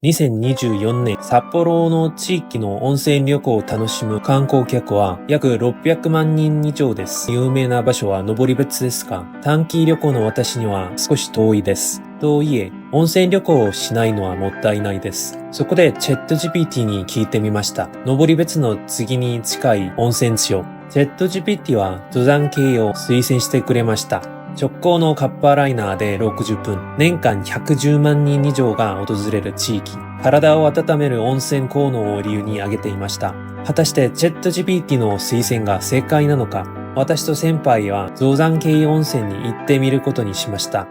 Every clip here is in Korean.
2024年、札幌の地域の温泉旅行を楽しむ観光客は約600万人以上です。有名な場所は登別ですが、短期旅行の私には少し遠いです。とはいえ、温泉旅行をしないのはもったいないです。そこでチャット GPT に聞いてみました。登別の次に近い温泉地を。チャット GPT は登山系を推薦してくれました。直行のカッパーライナーで60分、年間110万人以上が訪れる地域、体を温める温泉効能を理由に挙げていました。果たしてチャット GPT の推薦が正解なのか、私と先輩は造山系温泉に行ってみることにしました。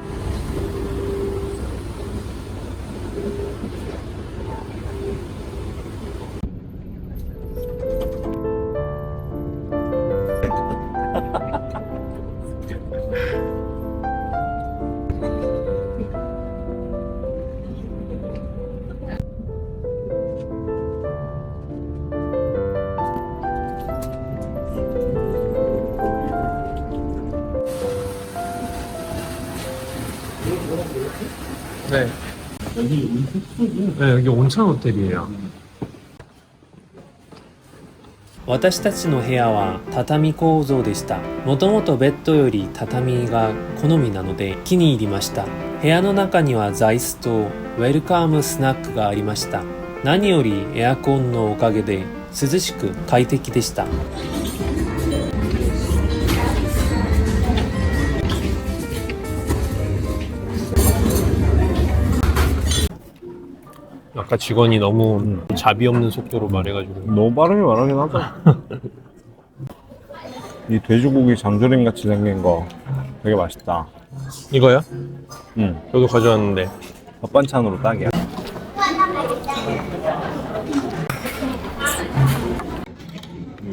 네. 네, 여기 온천 호텔이에요. 私たちの部屋は畳構造でした。もともとベッドより畳が好みなので気に入りました。部屋の中には座椅子とウェルカムスナックがありました。何よりエアコンのおかげで涼しく快適でした。아까 직원이 너무 자비 없는 속도로 말해가지고 너무 빠르게 말하긴 하다. 이 돼지고기 장조림 같이 생긴 거 되게 맛있다. 이거요? 응. 저도 가져왔는데 밥 반찬으로 딱이야.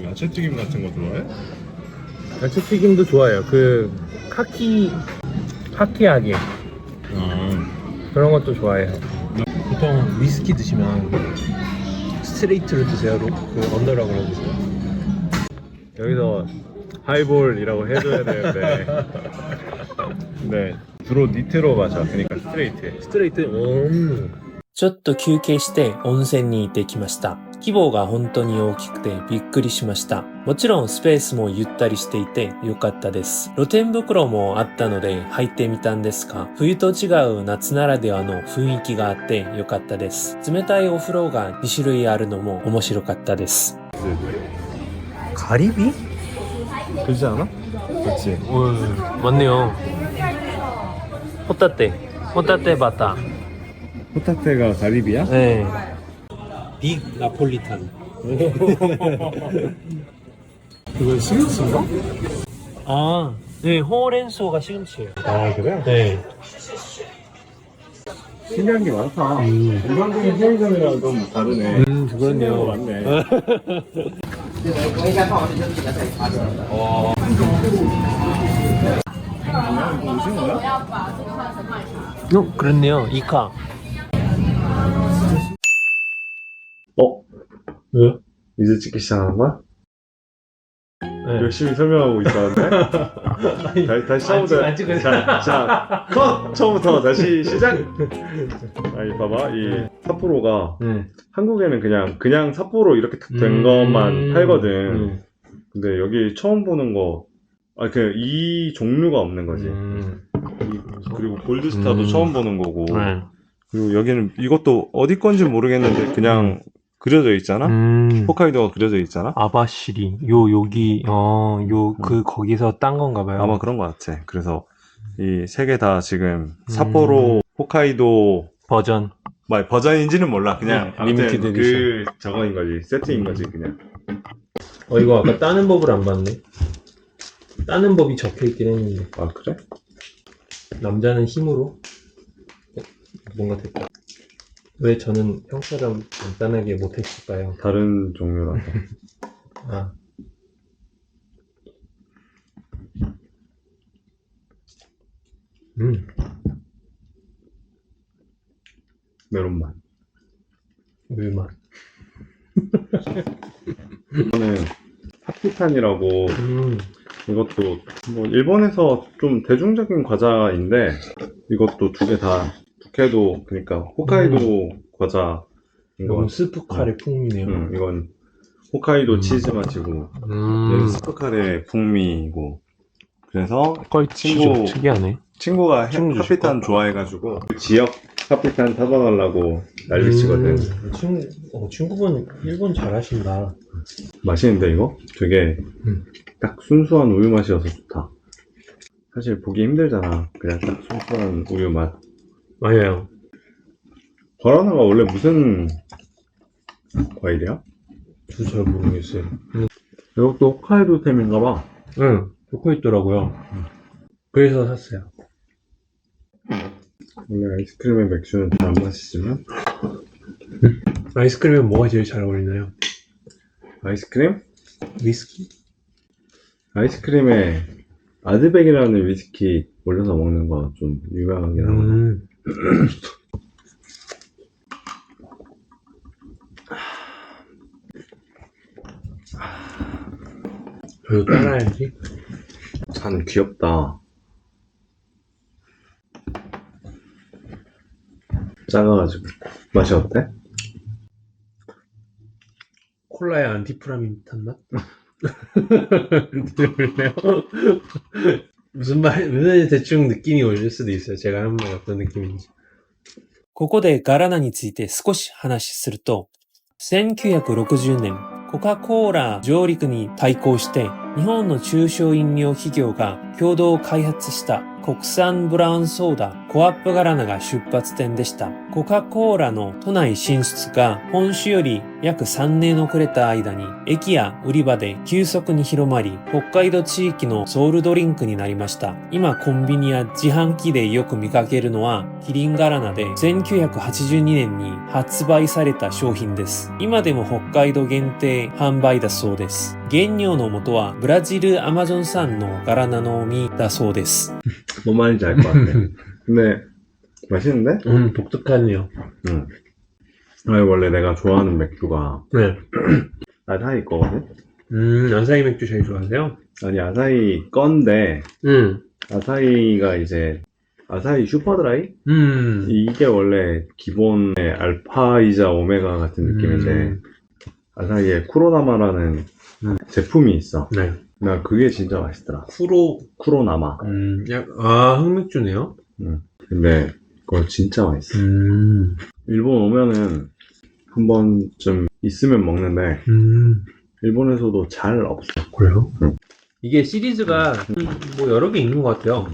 야채튀김 같은 거 좋아해? 야채튀김도 좋아해요. 그 카키하게 그런 것도 좋아해요. 보통 위스키 드시면 스트레이트로 드세요? 그 언더라고 그러거든요. 여기서 하이볼이라고 해줘야 되는데 네 주로 니트로 마셔. 그러니까 스트레이트. 스트레이트? ちょっと休憩して温泉に行ってきました。規模が本当に大きくてびっくりしました。もちろんスペースもゆったりしていてよかったです。露天袋もあったので入ってみたんですが、冬と違う夏ならではの雰囲気があってよかったです。冷たいお風呂が2種類あるのも面白かったです。 가리비? 그렇지 않아? 그렇지. 맞네요. 호타테 바타. 호타테가 가리비야? 네. 빅 나폴리탄. 그거 시금치인가? 아, 네, 호렌소가 시금치예요. 아 그래? 네. 신기한 게 많다. 일반적인 편의점이랑 좀 다르네. 그렇네요. 맞네. 그렇네요. 이카. 왜? 이제 찍기 시작하는 거야? 네. 열심히 설명하고 있었는데 다시 처음부터 자, 컷! 처음부터 다시 시작! 아니 봐봐 이 삿포로가 한국에는 그냥 삿포로 이렇게 된 것만 팔거든. 근데 여기 처음 보는 거 그냥 이 종류가 없는 거지. 그리고 골드스타도 처음 보는 거고. 그리고 여기는 이것도 어디 건지 모르겠는데 그냥 그려져 있잖아? 홋카이도가 그려져 있잖아? 아바시리 여기 거기서 딴 건가 봐요. 아마 그런 것 같아. 그래서 이 세 개 다 지금 삿포로 홋카이도 버전. 버전인지는 몰라. 그냥 아무튼 리미티드 그 저거인 거지. 세트인 거지 그냥. 이거 아까 따는 법을 안 봤네. 따는 법이 적혀 있긴 했는데. 아 그래? 남자는 힘으로. 뭔가 됐다. 왜 저는 형처럼 간단하게 못했을까요? 다른 종류라서. 아. 메론맛. 물맛. 이거는 파피탄이라고 이것도 뭐 일본에서 좀 대중적인 과자인데 이것도 두 개 다 북해도 그러니까 홋카이도 과자. 이건 스프 카레 풍미네요. 이건 홋카이도 치즈 맛이고 얘는 스프 카레 풍미이고. 그래서 특이하네. 친구가 친구 카피탄 좋아해가지고 그 지역 카피탄 사다 달라고 난리치거든. 친구분 일본 잘하신다. 맛있는데 이거? 되게 딱 순수한 우유 맛이어서 좋다. 사실 보기 힘들잖아. 그냥 딱 순수한 우유 맛. 맞아요. 바나나가 원래 무슨 과일이야? 저도 잘 모르겠어요. 이것도 홋카이도 템인가봐. 응, 좋고 있더라고요. 그래서 샀어요. 원래 아이스크림에 맥주는 잘 안 마시지만 아이스크림은 뭐가 제일 잘 어울리나요? 아이스크림? 위스키? 아이스크림에 아드백이라는 위스키 올려서 먹는 거 좀 유명하긴 하거든. 저도 따라야지. 잔 귀엽다. 작아가지고 맛이 어때? 콜라에 안티프라민 탄 맛? 들어볼래요? 무슨 대충 느낌이 오실 수도 있어요. 제가 하는 말 어떤 느낌인지. ここでガラナについて少し話すると、1960年、コカ・コーラ上陸に対抗して、日本の中小飲料企業が共同開発した国産ブラウンソーダコアップガラナが出発点でした。コカ・コーラの都内進出が本州より約3年遅れた間に駅や売り場で急速に広まり、北海道地域のソウルドリンクになりました。今コンビニや自販機でよく見かけるのはキリンガラナで1982年に発売された商品です。今でも北海道限定販売だそうです。原料の元はブラジルアマゾン産のガラナの実だそうです。 뭔 말인지 알 것 같아. 근데 맛있는데? 독특하네요. 아니, 원래 내가 좋아하는 맥주가 네. 아사히 거거든? 아사히 맥주 제일 좋아하세요? 아니, 아사히 건데 아사히가 이제 아사히 슈퍼드라이? 이게 원래 기본의 알파이자 오메가 같은 느낌인데 아사히에 쿠로나마라는 제품이 있어. 네. 나 그게 진짜 맛있더라. 쿠로나마. 흑맥주네요. 근데 그거 진짜 맛있어. 일본 오면은 한 번쯤 있으면 먹는데 일본에서도 잘 없어. 그래요? 이게 시리즈가 뭐 여러 개 있는 것 같아요.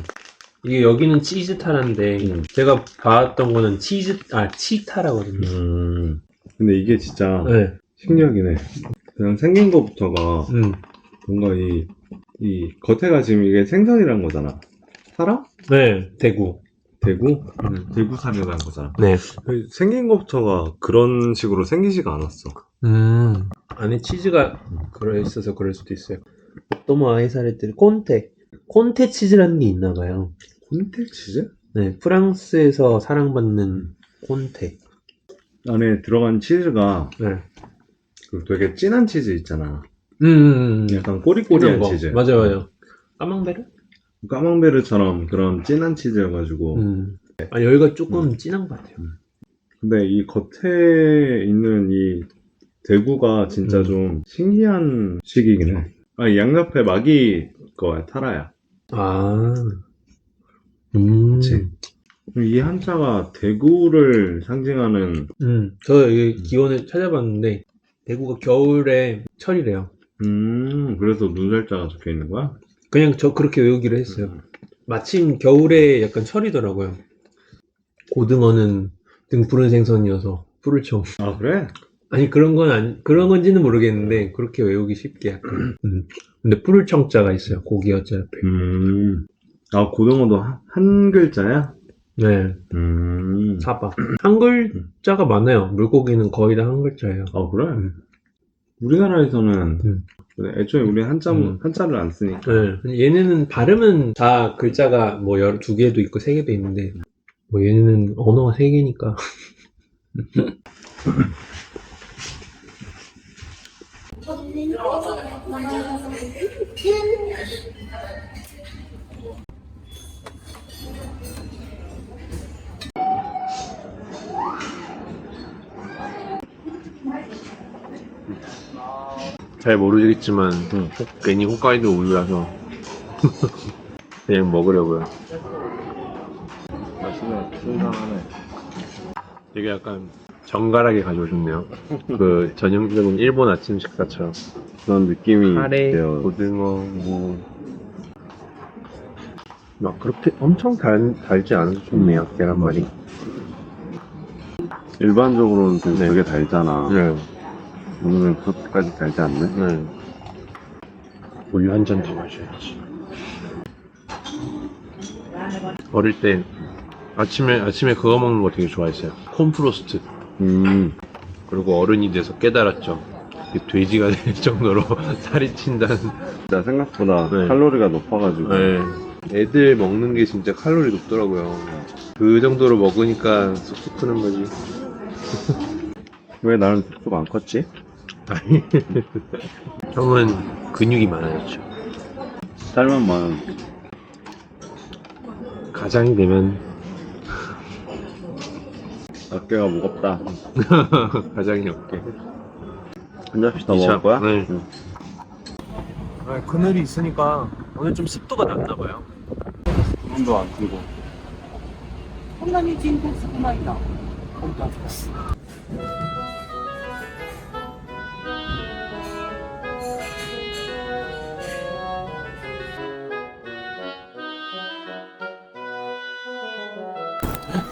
이게 여기는 치즈타라인데 제가 봤던 거는 치타라거든요. 근데 이게 진짜 네. 신기하긴 해. 그냥 생긴 것부터가 뭔가 이 겉에가 지금 이게 생선이란 거잖아. 살아? 네, 대구. 대구? 대구 살이라는 거잖아. 네. 생긴 것부터가 그런 식으로 생기지가 않았어. 안에 치즈가 있어서 그럴 수도 있어요. 또뭐 아이사레들 콘테 치즈라는 게 있나 봐요. 콘테 치즈? 네, 프랑스에서 사랑받는 콘테. 안에 들어간 치즈가 네. 그 되게 진한 치즈 있잖아. 약간 꼬리꼬리한 치즈. 맞아요. 까망베르? 까망베르처럼 그런 진한 치즈여가지고. 여기가 조금 진한 것 같아요. 근데 이 겉에 있는 이 대구가 진짜 좀 신기한 식이긴 해. 이 양옆에 마기 거야, 타라야. 그치. 이 한자가 대구를 상징하는. 저 여기 기원을 찾아봤는데 대구가 겨울에 철이래요. 그래서 눈살자가 적혀 있는 거야? 그냥 저 그렇게 외우기로 했어요. 마침 겨울에 약간 철이더라고요. 고등어는 등푸른 생선이어서 푸르청. 아, 그래? 아니 그런 건지는 모르겠는데 그렇게 외우기 쉽게 약간. 근데 푸르청자가 있어요. 고기 어째 옆에. 고등어도 한 글자야? 네. 사바. 한 글자가 많아요. 물고기는 거의 다 한 글자예요. 아, 그래? 우리나라에서는 애초에 우리 한자를 안 쓰니까. 네. 얘네는 발음은 다 글자가 뭐 2개도 있고 3개도 있는데 뭐 얘네는 언어가 3개니까. 잘 모르겠지만 괜히 홋카이도 우유라서 그냥 먹으려고요. 맛있네. 신선하네. 되게 약간 정갈하게 가져오셨네요. 그 전형적인 일본 아침 식사처럼. 그런 느낌이 카레, 돼요. 고등어, 막 그렇게 엄청 달지 않아서 좋네요. 계란말이. 일반적으로는 좀 네. 되게 달잖아. 네. 오늘은 그렇게까지 달지 않네. 네. 우유 한 잔 더 마셔야지. 어릴 때 아침에 그거 먹는 거 되게 좋아했어요. 콘프로스트. 그리고 어른이 돼서 깨달았죠. 이게 돼지가 될 정도로 살이 찐다는. 진짜 생각보다 네. 칼로리가 높아가지고. 네. 애들 먹는 게 진짜 칼로리 높더라고요. 그 정도로 먹으니까 쑥쑥 크는 거지. 왜 나는 쑥쑥 안 컸지? 형은 근육이 많아졌죠. 살만 많은. 가장이 되면 어깨가 무겁다. 가장이 없게. 한 잔씩 더 먹을 거야? 네. 응. 그늘이 있으니까 오늘 좀 습도가 낮나 봐요. 손도 안 들고. こんなに人口少ないな。本当。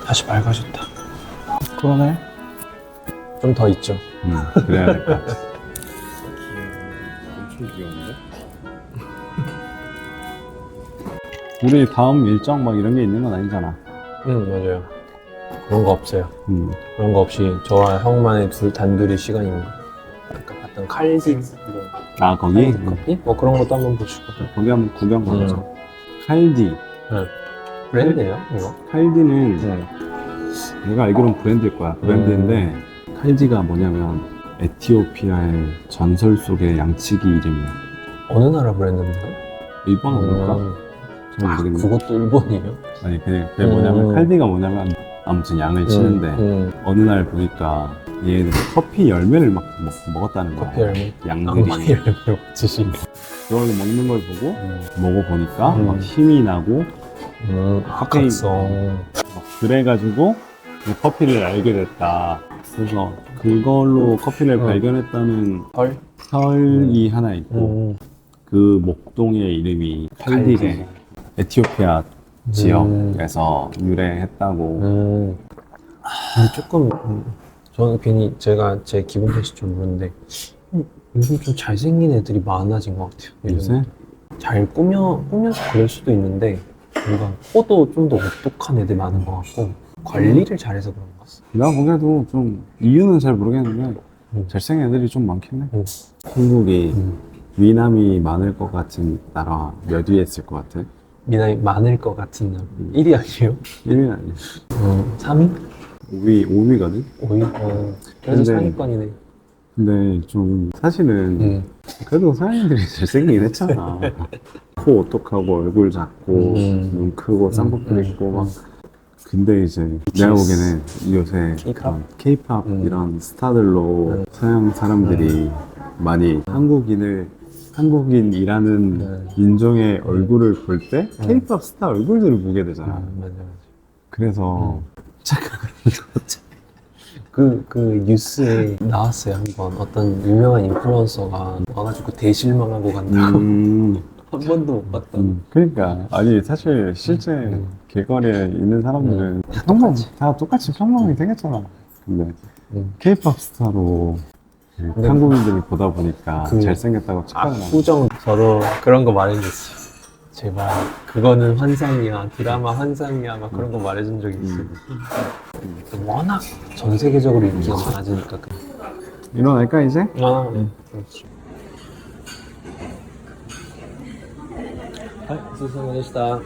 다시 밝아졌다. 그러네. 좀 더 있죠. 그래야 될 것 같아. 엄청 귀여운데? 우리 다음 일정 막 이런 게 있는 건 아니잖아. 응, 맞아요. 그런 거 없어요. 그런 거 없이 저와 형만의 단둘이 시간입니다. 아까 봤던 칼디 아, 거기? 커피? 뭐 그런 것도 한번 보시고. 거기 한번 구경 가보자. 칼디. 브랜드예요, 이거? 칼디는 내가 알기로는 브랜드일 거야. 브랜드인데 칼디가 뭐냐면 에티오피아의 전설 속의 양치기 이름이야. 어느 나라 브랜드인가요? 일본 아닐까? 잘 아, 모르겠네. 그것도 일본이에요? 아니 그게 뭐냐면 칼디가 뭐냐면 아무튼 양을 치는데 어느 날 보니까 얘네들이 커피 열매를 막 먹었다는 거야. 커피 열매? 양들이. 악마의 열매 먹듯이. 그걸 먹는 걸 보고 먹어보니까 막 힘이 나고 합각성. 막 그래가지고 이 커피를 알게 됐다. 그래서 그걸로 커피를 발견했다는 헐? 설이 하나 있고 그 목동의 이름이 칼디래. 에티오피아 지역에서 유래했다고. 근데 조금 저는 괜히 제가 제 기분 탓이 좀 모르는데 요즘 좀 잘생긴 애들이 많아진 것 같아요. 요새? 잘 꾸며서 그럴 수도 있는데 뭔가 코도 좀 더 오똑한 애들 많은 것 같고 관리를 잘해서 그런 것 같아요. 나 보기에도 좀 이유는 잘 모르겠는데 잘생긴 애들이 좀 많긴 해. 한국이 미남이 많을 것 같은 나라 몇 위에 있을 것 같아? 미남이 많을 것 같은 날 1위 아니에요? 1위는 아니야. 3위? 5위거든? 5위? 그래서 근데- 상위권이네. 근데 좀 사실은 그래도 사람들이 잘생기긴 했잖아. 코 오똑하고 얼굴 작고 눈 크고 쌍꺼풀 있고 막. 근데 이제 내가 보기에는 요새 K-pop 이런 스타들로 서양 사람들이 많이 한국인이라는 인종의 얼굴을 볼 때 K-pop 스타 얼굴들을 보게 되잖아. 맞아. 그래서 그 뉴스에 나왔어요. 한번 어떤 유명한 인플루언서가 와가지고 대실망하고 간다고. 한 번도 못 봤다. 그러니까 아니 사실 실제 길거리에 있는 사람들은 다 똑같이 평범하게 생겼잖아. 근데 K-pop 스타로 한국인들이 보다 보니까 잘생겼다고 착각을 하는 압구정 저도 그런 거 말해줬어요. 제발 그거는 환상이야, 드라마 환상이야, 막 그런 거 말해준 적이 있어요. 워낙 전 세계적으로 인기가 많아지니까. 일어날까 이제? 아, 네. 그렇죠. はい、お疲れ様でした。